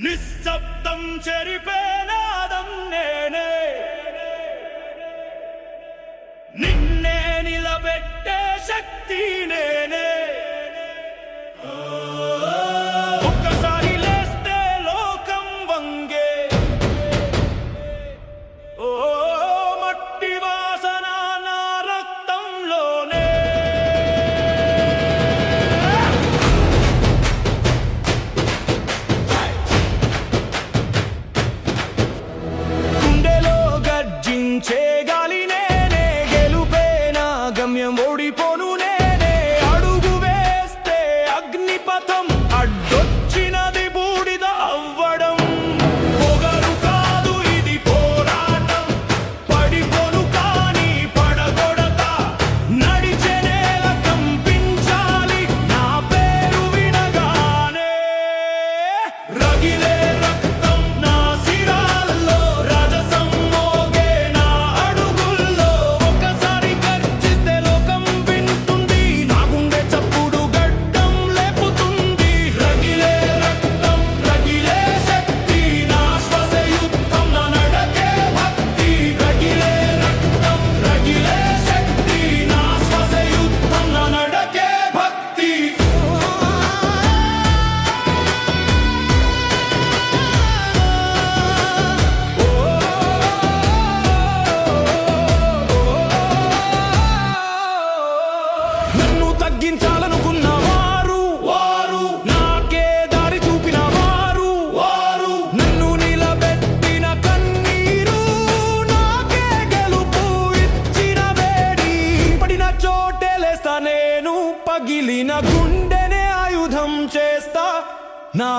నిశ్శబ్దం చెరిపేనాదం నేనే, నిన్నే నిలబెట్టే శక్తి నేనే. ఒక్కసారి లేస్తే లోకం వంగే, ఓ మట్టి వాసన నా రక్తంలోనే. గుండెలో గర్జించే గాలి నేనే, గెలుపే నా గమ్యం, ఓడిపోను నేనే. అడుగు వేస్తే అగ్నిపథం, అడ్డొచ్చినది బూడిద అవ్వడం. పొగరు కాదు ఇది పోరాటం, పడిపోను కానీ పడగొడతా. నడిచే నేల కంపించాలి నా పేరు వినగానే. రగిలే రక్తం నా సిరాల్లో, రజసం మోగే నా అడుగుల్లో. ఒక్కసారి గర్జిస్తే లోకం వింటుంది, నా గుండె చప్పుడు గడ్డం లేపుతుంది. రగిలే రక్తం రగిలే శక్తి, నా శ్వాస యుద్ధం నా నడకే భక్తి. రగిలే రక్తం రగిలే శక్తి, నా శ్వాస యుద్ధం నా నడకే భక్తి. నన్ను తగ్గించాలనుకున్న వారు వారు, నాకే దారి చూపిన వారు వారు. నన్ను నిలబెట్టిన కన్నీరు, నాకే గెలుపు ఇచ్చిన వేడి. పడిన చోటే లేస్తా నేను, పగిలిన గుండెనే ఆయుధం చేస్తా. నా